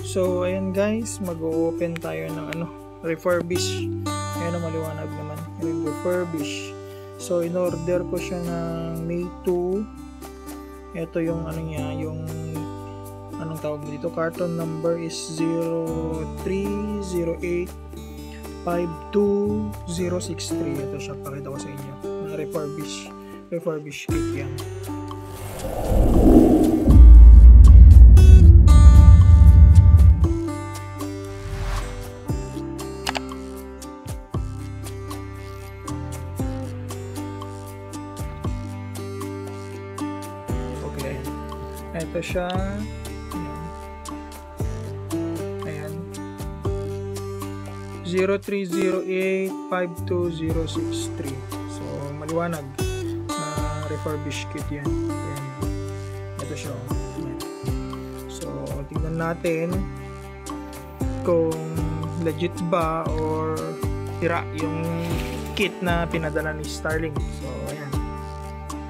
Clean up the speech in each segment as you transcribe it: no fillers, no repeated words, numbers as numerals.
So, ayan guys, mag-open tayo ng refurbish. Ayan, maliwanag naman. Ayan, refurbish. So, in-order ko siya ng May 2. Ito yung niya, yung anong tawag dito, carton number is 0308-52063. Ito siya, pakita ko sa inyo. Na refurbish kit yan. Ito siya. Ayan. 0308-52063. So, maliwanag na refurbish kit yan. Ayan. Ito siya. Ayan. So, tingnan natin kung legit ba or tira yung kit na pinadala ni Starlink. So, ayan.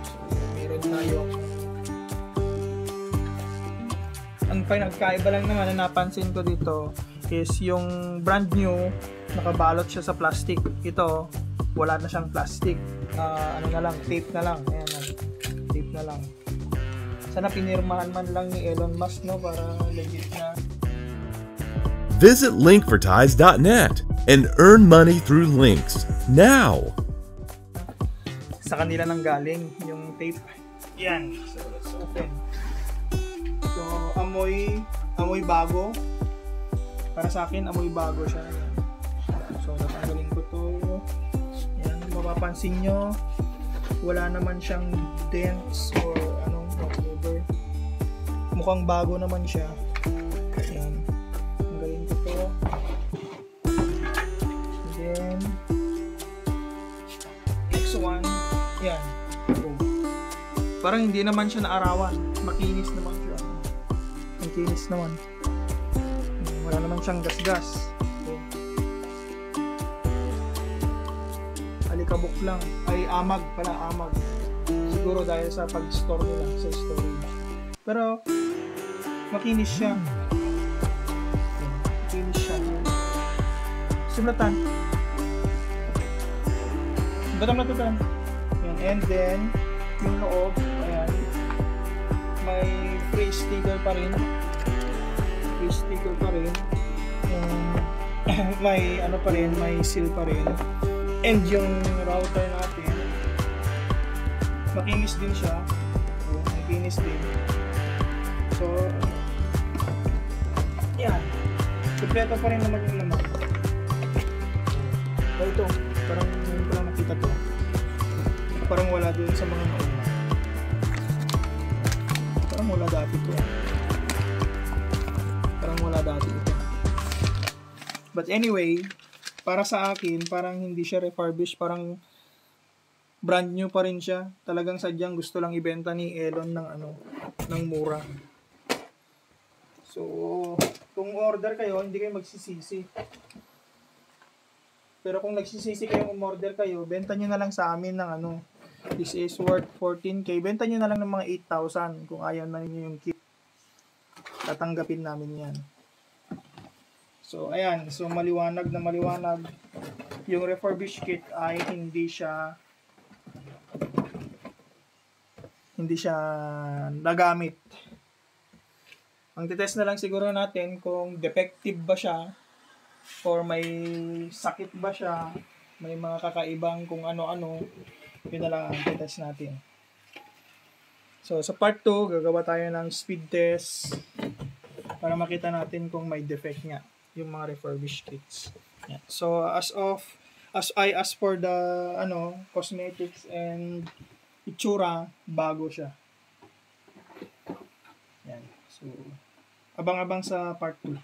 So, meron tayong ang pinagkaiba lang naman na napansin ko dito is yung brand new nakabalot siya sa plastic. Ito wala na siyang plastic, na lang, tape na lang. Ayan, tape na lang. Sana pinirmahan man lang ni Elon Musk, no, para legit na. Visit linkvertise.net and earn money through links now. Sa kanila nang galing yung tape. Yan, so let's open. So, amoy bago. Para sa akin, amoy bago siya. So, tatanggalin ko to. Yan, mapapansin nyo, wala naman siyang dents or whatever. Mukhang bago naman siya. Yan. Tanggalin ko to. And then, next one. Yan. Parang hindi naman siya naarawan. Makinis naman siya. Ang kinis naman. Wala naman siyang gas-gas. Alikabok lang. Ay, amag pala, amag. Siguro dahil sa pag-store nila sa storage. Pero, makinis siya. Makinis siya. Sulatan. Batang-latutan. And then, yung loob, ayan, may free sticker pa rin. May pa rin, may seal pa rin. And yung router natin, makinis din siya. Makinis din. So, yan. Kompleto pa rin naman yung laman. So, ito, parang hindi ko lang nakita to. Parang wala dun sa mga nauna. Parang wala dati ito. But anyway, para sa akin, parang hindi siya refurbished, parang brand new pa rin siya. Talagang sadyang gusto lang ibenta ni Elon ng mura. So, kung order kayo, hindi kayo magsisisi. Pero kung nagsisisi kayo, umorder kayo, benta nyo na lang sa amin ng this is worth 14K. Benta nyo na lang ng mga 8,000 kung ayaw na ninyo yung kit. Tatanggapin namin yan. So, ayan. So, maliwanag na maliwanag. Yung refurbished kit ay hindi siya nagamit. Ang titest na lang siguro natin kung defective ba siya or may sakit ba siya, may mga kakaibang kung ano-ano. Yun na lang ang titest natin. So, sa part 2, gagawa tayo ng speed test para makita natin kung may defect nga yung mga refurbished kits. Yeah. So, as for the cosmetics and itsura, bago siya. Yan. So, abang-abang sa part 2.